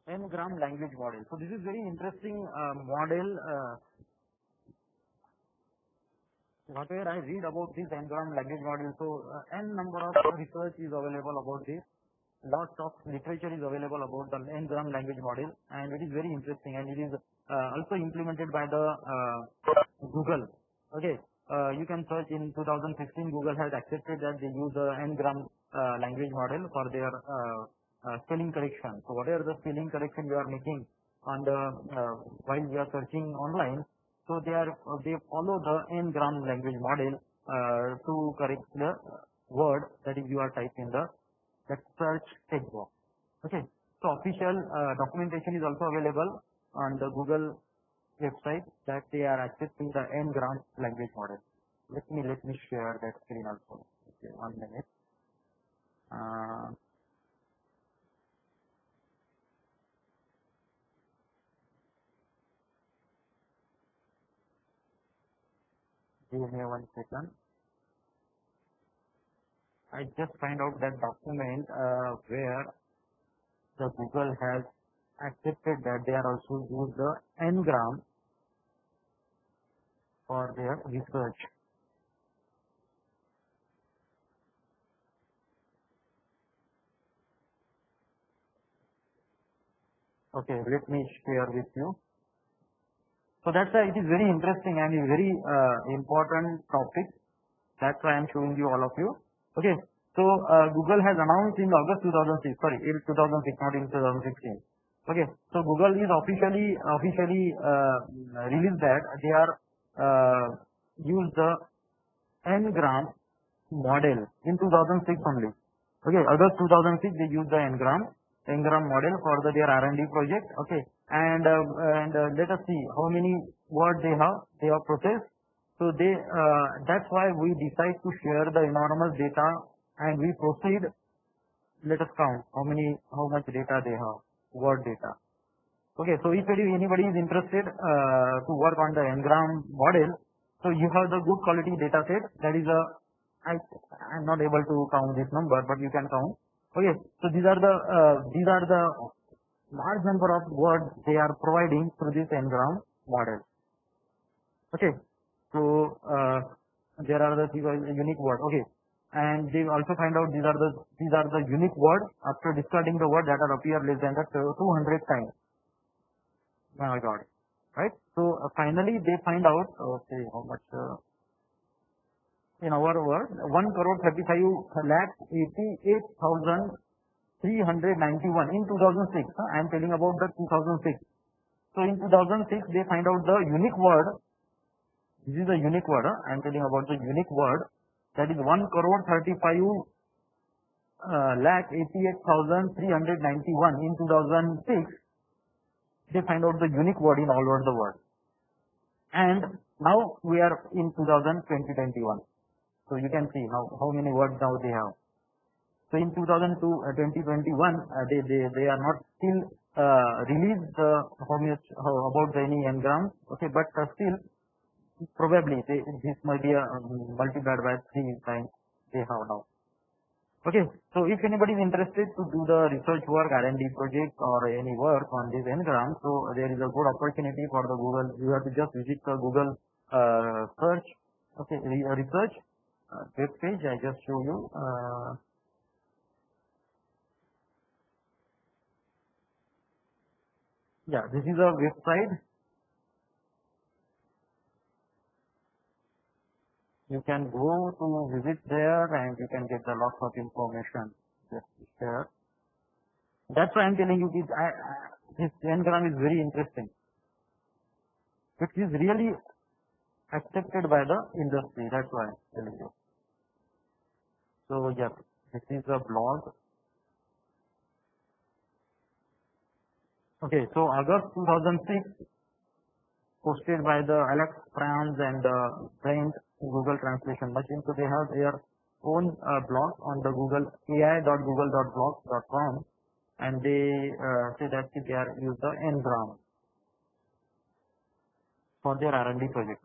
Ngram language model. So this is very interesting model. Whatever I read about this Ngram language model, so n number of research is available about this. Lots of literature is available about the Ngram language model, and it is very interesting, and it is also implemented by the Google. Okay, you can search in 2016. Google has accepted that they use the Ngram language model for their spelling correction. So whatever the spelling correction you are making on the while you are searching online, so they follow the Ngram language model to correct the word that is you are typing in the search text box. Okay, so official documentation is also available on the Google website that they are accepting the Ngram language model. Let me share that screen also. Okay, 1 minute. Give me 1 second. I just find out that document where the Google has accepted that they are also use the Ngram for their research. Okay, let me share with you. So that's why it is very interesting and a very important topic. That's why I am showing you all of you. Okay, so Google has announced in August 2006, sorry, in 2006, not in 2016. Okay, so Google is officially released that they are use the Ngram model in 2006 only. Okay, August 2006 they use the Ngram model for their R&D project. Okay, and let us see how many words they have processed. So they that's why we decide to share the enormous data, and we proceed. Let us count how much data they have, word data. Okay, so if anybody is interested to work on the Ngram model, so you have the good quality data set. That is I'm not able to count this number, but you can count. Okay, so these are the large number of words they are providing through this Ngram model. Okay, so there are the unique words. Okay, and they also find out these are the unique words after discarding the word that are appear less than the 200 times. Oh my God, right? So finally they find out. Okay, how much? In our word, 1,35,88,391 in 2006. I am telling about the 2006. So in 2006, they find out the unique word. This is the unique word. I am telling about the unique word. That is 1,35,88,391 in 2006. They find out the unique word in all over the world. And now we are in 2021. So you can see how many words now they have. So in 2021, they are not still released about any Ngram. Okay, but still probably this might be multiplied by 3 times they have now. Okay, so if anybody is interested to do the research work, R&D project, or any work on this Ngram, so there is a good opportunity for the Google. You have to just visit the Google search. Okay, research web page. I just show you. Yeah, this is a website. You can go to visit there and you can get a lot of information just there. That's why I'm telling you this Ngram is very interesting. It is really accepted by the industry. That's why I'm telling you. So yeah, this is a blog. Okay, so August 2006, posted by the Alex Franz and Brent Google Translation Machine. So they have their own blog on the Google ai.google.blog.com, and they say that they are use the Ngram for their R&D project.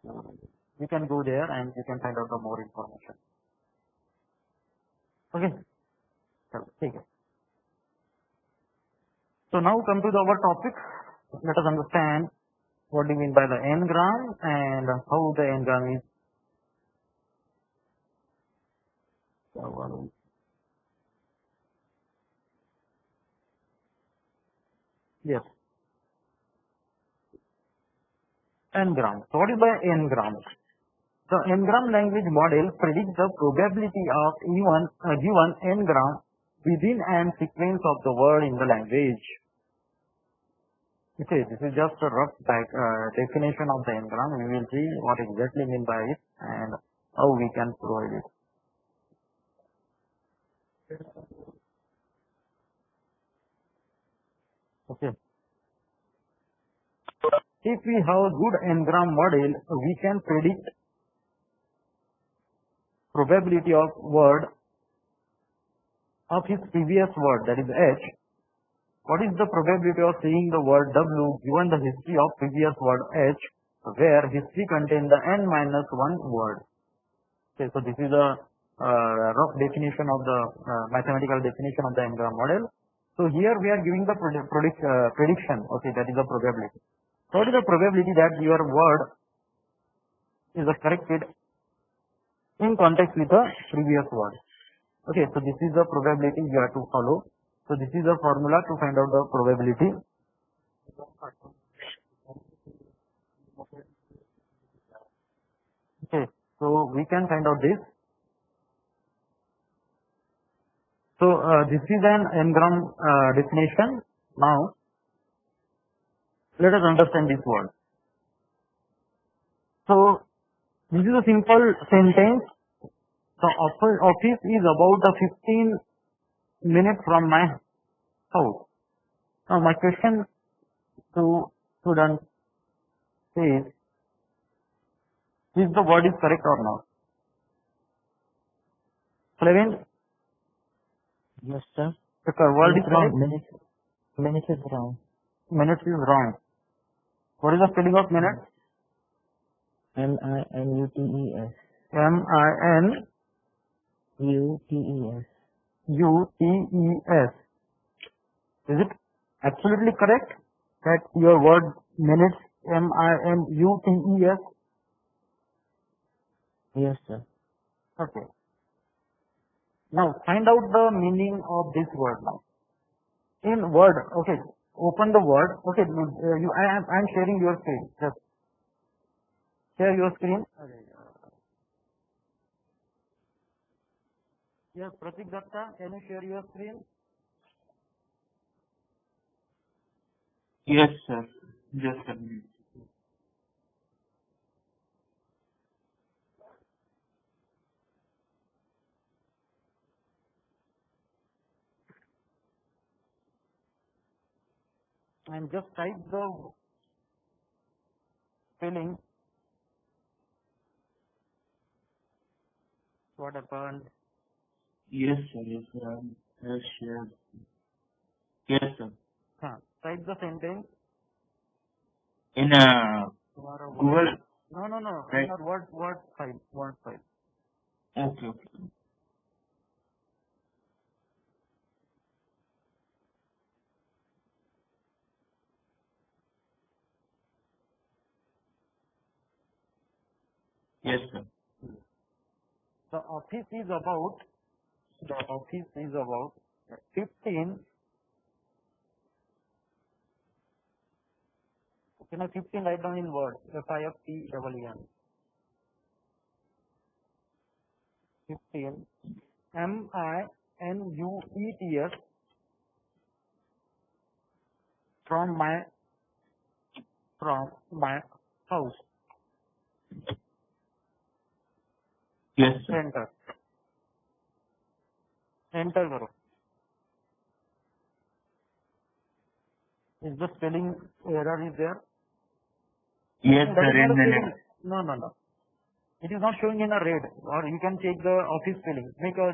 You can go there and you can find out the more information. Okay, so take it. So now come to our topic. Let us understand what do you mean by the n-gram and how the n-gram is. Yes. N-gram. So what is the n-gram? The n-gram language model predicts the probability of a given n-gram within an sequence of the word in the language. Okay, this is just a rough definition of the n-gram. We will see what exactly mean by it and how we can provide it. Okay. If we have a good n-gram model, we can predict probability of word of his previous word, that is H. What is the probability of seeing the word W given the history of previous word H, where history contains the n-1 word? Okay, so this is a rough definition of the mathematical definition of the n-gram model. So here we are giving the prediction. Okay, that is the probability. So what is the probability that your word is corrected in context with the previous word? Okay, so this is the probability you have to follow. So this is the formula to find out the probability. Okay, so we can find out this. So this is an n-gram definition. Now let us understand this word. So this is a simple sentence. The office is about 15 minutes from my house. Now my question to students is the word is correct or not? Flavin? Yes, sir. The word is correct? Minutes is wrong. Minutes is wrong. What is the spelling of minutes? M-I-N-U-T-E-S. M-I-N-U-T-E-S. Is it absolutely correct that your word minutes M-I-N-U-T-E-S? Yes, sir. Okay. Now find out the meaning of this word now. In word, okay, open the word. Okay, I am sharing your screen. Just share your screen. Yes, Pratik Datta, can you share your screen? Yes, sir. Just a minute. And just type the spelling. What happened? Yes, sir. Yes, sir. Yes, sure. Yes, sir. Type the sentence. In Google. No. Right. In word file. Word file. Okay. Yes, sir. The office is about 15. Can I 15 write down in words? F-I-F-T-E-E-N. 15. M-I-N-U-E-T-S. From my house. Yes, sir. Enter करो. Is the spelling error is there? Yes, That sir. is not a In spelling. No. It is not showing in a red. Or you can check the office spelling. Make a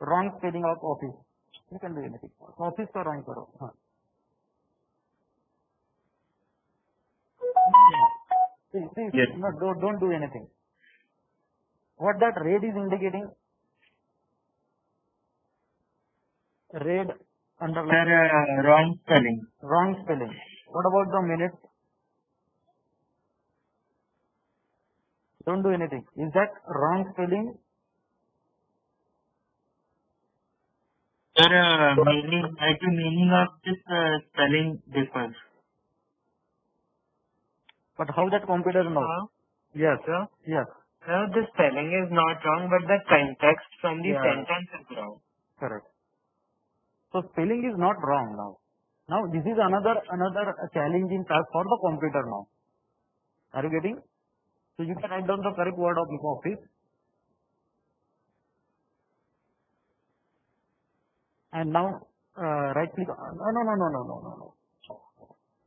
wrong spelling of office. You can do anything. Office का wrong करो. See, Yes. no, don't do anything. What that red is indicating? Red underline. Sir, wrong spelling. Wrong spelling. What about the minutes? Don't do anything. Is that wrong spelling? Sir, meaning of this spelling differs. But how that computer knows? Yes. Sir? Yes. Sir, the spelling is not wrong, but the context from the Yeah. sentence is wrong. Correct. So spelling is not wrong now. Now this is another challenging task for the computer now. Are you getting? So you can write down the correct word of office. And now right click. No.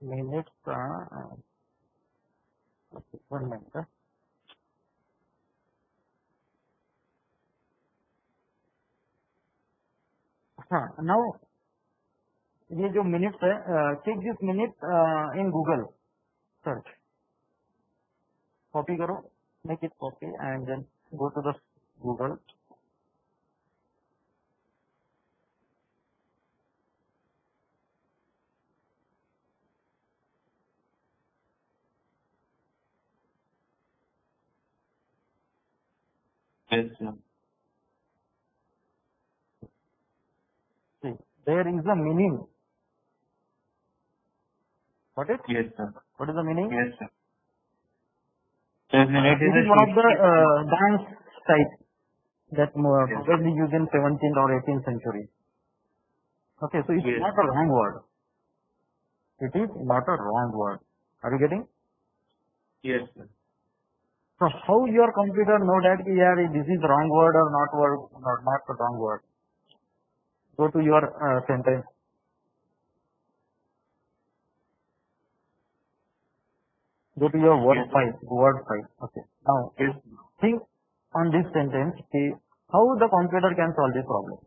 Minutes. Okay, 1 minute. Now ये जो minutes है, check this minute in Google search. Copy करो, make it copy and then go to the Google. Yes, sir. See, there is a meaning. What is? Yes, sir. What is the meaning? Yes, sir. The minute This is is one of the a dance type that Yes. probably used in 17th or 18th century. Okay, so it's Yes. not a wrong word. It is not a wrong word. Are you getting? Yes, sir. So how your computer know that yeah, this is wrong word or not the wrong word? Go to your sentence. Go to your word Yes. file. Word file. Okay. Now Yes. think on this sentence. See how the computer can solve this problem.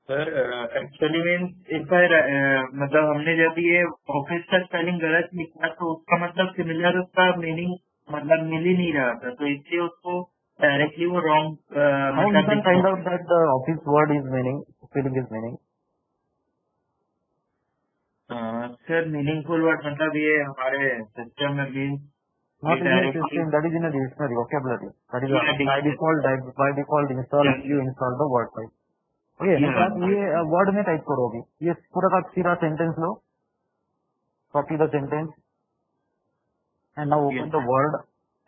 Sir, actually means if I मतलब हमने जब ये office का spelling गलत लिखा तो उसका मतलब सिमिलर उसका मीनिंग मतलब मिल ही नहीं रहा था, तो इसलिए उसको डायरेक्टली वो wrong How you can find out that the office word is meaning, spelling is meaning? Sir meaningful word मतलब ये हमारे सिस्टम में भी Not in a directly- system, that is in a dictionary, vocabulary. That is Yeah, by default install Yes. you install the word file. Okay, Yeah. आप ये word में type करो अभी. ये पूरा का पूरा sentence low, copy the sentence and now open Yes. the word,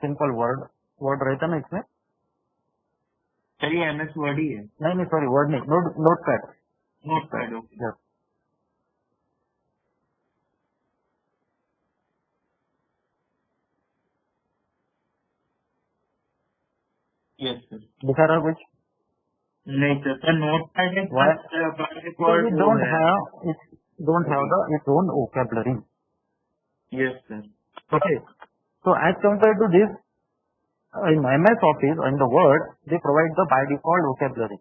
simple word रहता ना इसमें? सर ये MS वर्ड ही है, नहीं sorry, word नहीं, notepad. Notepad. Okay. Yes. Yes sir. दिखा रहा कुछ? नहीं सर, नोटपैड है Why? By Because default it वो don't है. have its own vocabulary. Yes sir. Okay. So as compared to this, in MS Office, in the Word, they provide the by default vocabulary.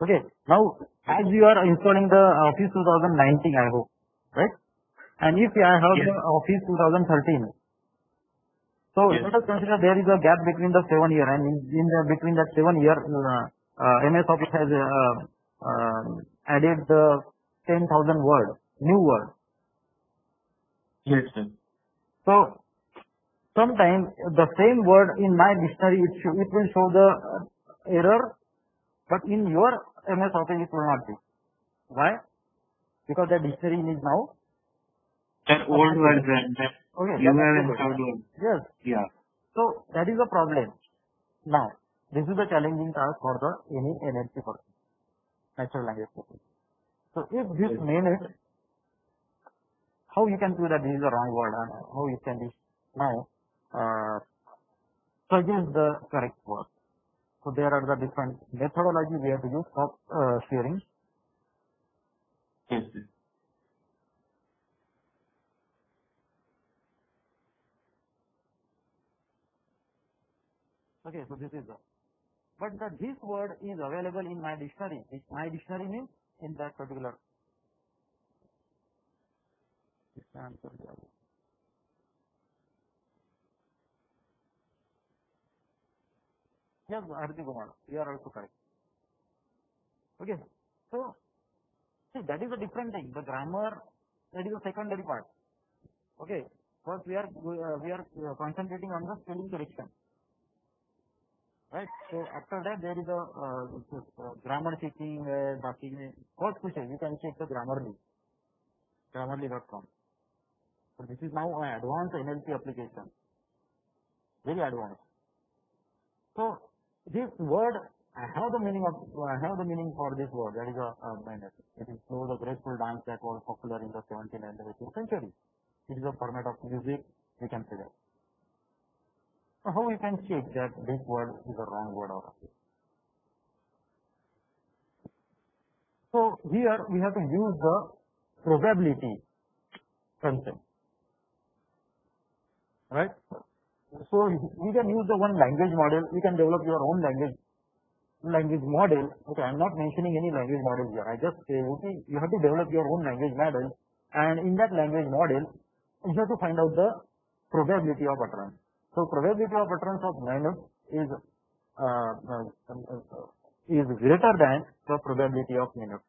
Okay. Now, as you are installing the Office 2019, I hope, right? And if I have Yes. the Office 2013, so Yes. let us consider there is a gap between the 7 year, and between that 7 year, MS Office has added the 10,000 new word. Yes sir. So sometimes the same word in my dictionary it will show the error, but in your MS Office it will not be. Why? Because the dictionary is now sir old version okay. You that's have absolutely. Installed. Yes. या. So that is the problem. Now this is the challenging task for the any NLP person, natural language person. So if this Yes. minute, how you can prove that this is the wrong word and how you can now suggest the correct word. So there are the different methodology we have to use for sharing. Yes sir. Okay, so this is the, but this word is available in my dictionary. My dictionary means in that particular. Yes, Hardik Kumar, you are also correct. Okay, so see, that is a different thing. The grammar, that is a secondary part. Okay, first we are concentrating on the spelling correction, right? So after that there is a grammar checking. First question you can check the grammarly.com. So this is now an advanced NLP application, very advanced. So this word, I have the meaning for this word. That is a minor. It is so the graceful dance that was popular in the 17th and 18th century. It is a format of music. We can say that. So how we can check that this word is a wrong word or not? So here we have to use the probability concept, right? So we can use the one language model. We can develop your own language model. Okay, I'm not mentioning any language model here. I just say, okay, you have to develop your own language model, and in that language model, you have to find out the probability of utterance. So probability of utterance of minus is greater than the probability of minus.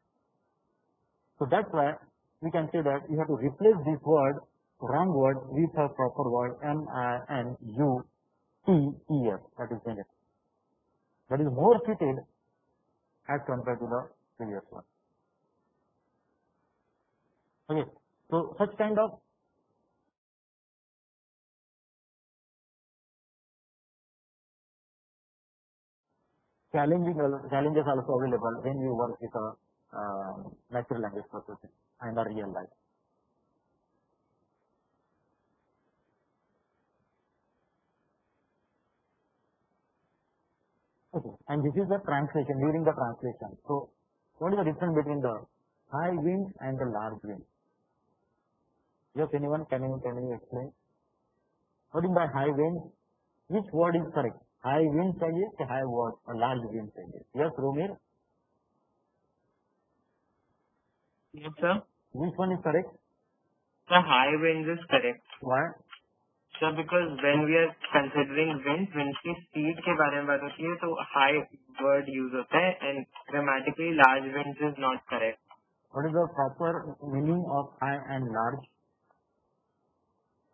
So that's why we can say that you have to replace this word, wrong word, with a proper word, M-I-N-U-T-E-S, that is minus. That is more fitted as compared to the previous one. Okay, so such kind of challenges also available when you work with a natural language processing and a real life. Okay, and this is the translation, during the translation. So what is the difference between the high wind and the large wind? Yes, anyone, can you explain? What is by high wind? Which word is correct? High wind चाहिए कि high word or large wind चाहिए? Yes, Romir? Yes, sir. Which one is correct? The high winds is correct. Why? Sir, because when we are considering winds की speed के बारे में बात होती है तो high word use होता है and grammatically large winds is not correct. What is the proper meaning of high and large?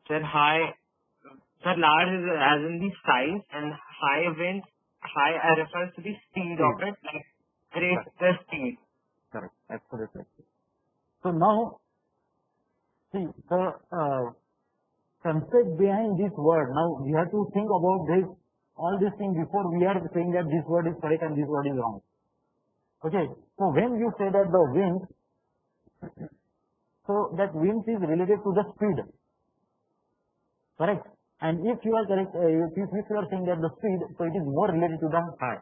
Sir, large is as in the size, and high winds, refers to the speed of it, like great the speed. Correct, absolutely. So now, see the concept behind this word. Now we have to think about this, all these things before we are saying that this word is correct and this word is wrong. Okay, so when you say that the wind, so that wind is related to the speed, correct? And if you are correct, if you are saying that the speed, so it is more related to the high.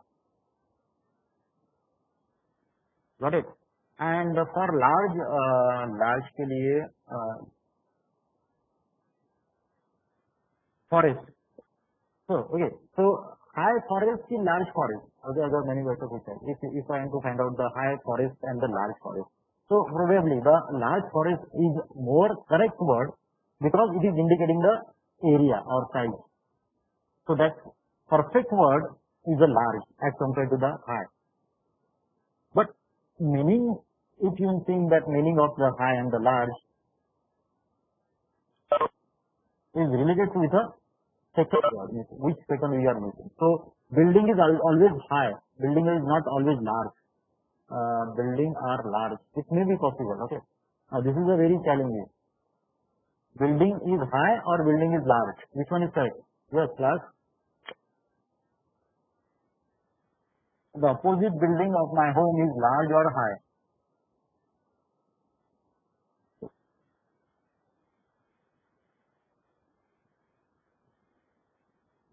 Got it? And for large के लिए forest. So okay, so high forest की large forest. Okay, अगर मैंने वैसा पूछा, if I am to find out the high forest and the large forest, so probably the large forest is more correct word because it is indicating the area or size. So that perfect word is a large as compared to the high. But meaning, if you think that meaning of the high and the large is related to the second word, which second we are using. So building is always high. Building is not always large. Building are large. It may be possible. Okay. Now this is a very challenging. Building is high or building is large? Which one is correct? Yes, class. The opposite building of my home is large or high?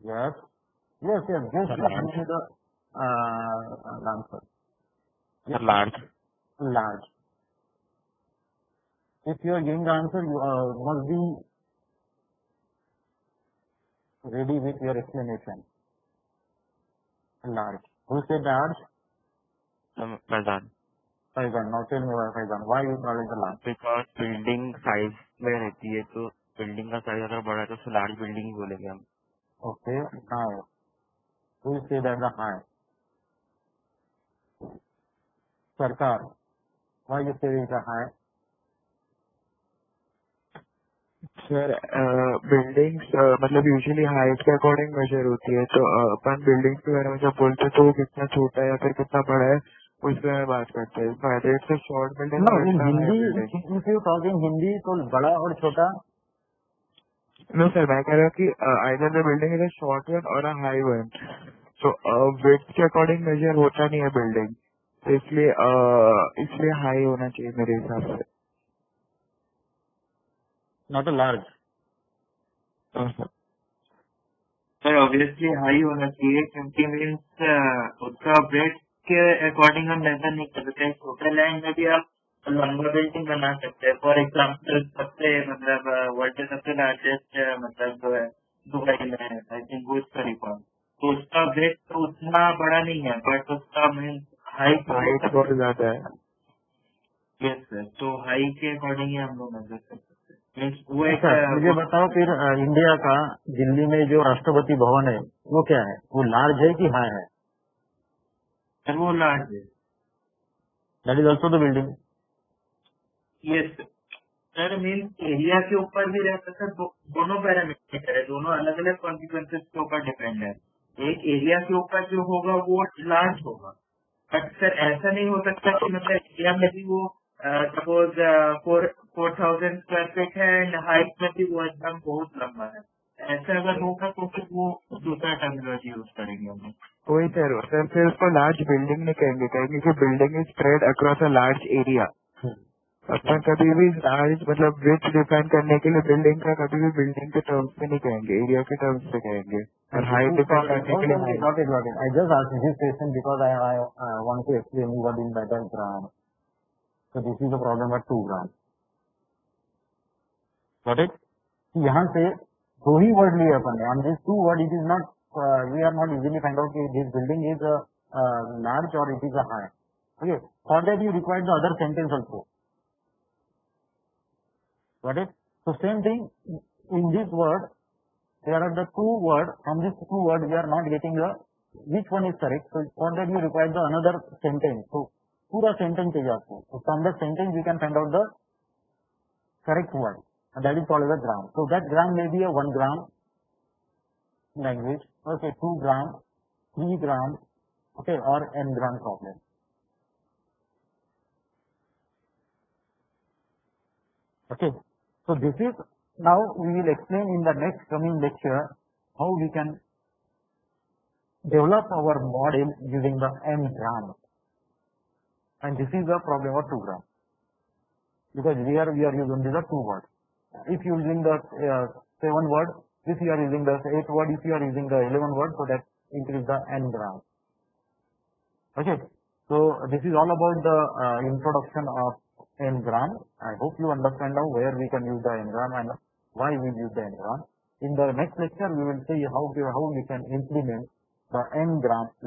Yes. Yes. Just give me the answer. Yes. Large. If you are giving the answer, you must be ready with your explanation. Large. Who said large? Faizan. Now tell me why Faizan. Why you call it the large? Because building size में रहती है तो building का size अगर बड़ा है तो उसे large building ही बोलेंगे हम. Okay. Now, who said that the high? Sarkar, why you say it is high? Sir buildings मतलब यूजुअली हाइट के अकॉर्डिंग मेजर होती है, तो अपन बिल्डिंग्स के बारे में जब बोलते हैं तो वो कितना छोटा है या फिर कितना बड़ा है उस पर बात करते हैं. फायदे इट्स शॉर्ट बिल्डिंग No, और in it's high Hindi, building. if you talk in Hindi, तो बड़ा और छोटा. नो सर, मैं कह रहा हूँ कि either the building is a short one or a high one. So width के अकॉर्डिंग मेजर होता नहीं है बिल्डिंग, तो इसलिए हाई होना चाहिए मेरे हिसाब से. Not a large. Sir obviously high होना चाहिए, क्योंकि मीन्स उसका ब्रेड के अकॉर्डिंग हम मेजर नहीं कर सकते. छोटे लैंड में भी आप लंबा बिल्डिंग बना सकते हैं. फॉर एग्जाम्पल सबसे मतलब वर्ल्ड के सबसे लार्जेस्ट मतलब दुबई में आई थिंक बुर्ज खलीफा, तो उसका ब्रेड तो उतना बड़ा नहीं है, बट उसका मीन्स हाइट हाइट बहुत ज्यादा है. यस सर, तो हाई के अकॉर्डिंग ही हम लोग मेजर कर सकते हैं. मीन्स वो एक अच्छा, मुझे बताओ फिर इंडिया का दिल्ली में जो राष्ट्रपति भवन है वो क्या है? वो लार्ज है कि हाई है? सर वो लार्ज है. That is also the building. Yes sir, means area के ऊपर भी रहता है. दोनों पैरामीटर है, दोनों अलग अलग कॉन्सिक्वेंसेस के ऊपर डिपेंड है. एक एरिया के ऊपर जो होगा वो लार्ज होगा, बट सर ऐसा नहीं हो सकता कि मतलब एरिया में भी वो सपोज 4,000 स्क्वायर फीट है एंड हाइट में भी वो एकदम बहुत लंबा है. ऐसा अगर होगा तो फिर वो दूसरा टर्मिनोलॉजी यूज करेंगे हम. वही सर फिर उसको लार्ज बिल्डिंग नहीं कहेंगे कि building is spread across a large area. अपन कभी भी लार्ज मतलब विड्थ डिफाइन करने के लिए बिल्डिंग का कभी भी बिल्डिंग के टर्म्स पे नहीं कहेंगे, एरिया के टर्म्स पे कहेंगे. और हाइट डिफाइन करने के लिए height. Got it. I just asked this question because I want to explain you what in better gram. So this is the problem at 2 gram. Got it? यहाँ से दो ही वर्ड लिए अपन ने. On these two word it is not we are not easily find out if this building is large or it is a high. Okay. For that you require the other sentence also. Got it? So same thing in this word. There are the two words. From these two words we are not getting the which one is correct. So for that you require the another sentence. So पूरा sentence चाहिए आपको. So from the sentence we can find out the correct word. And that is called as a gram. So that gram may be a 1 gram language. Okay, 2 gram, 3 gram. Okay, or n gram problem. Okay. So this is now we will explain in the next coming lecture how we can develop our model using the n gram. And this is the problem of 2 gram. Because here we are using the 2 words. If you are using the 7 word, if you are using the 8 word, if you are using the 11 word, so that increase the n gram. Okay. So this is all about the introduction of n gram. I hope you understand now where we can use the n gram and why we use the n gram. In the next lecture, we will see how we can implement the n gram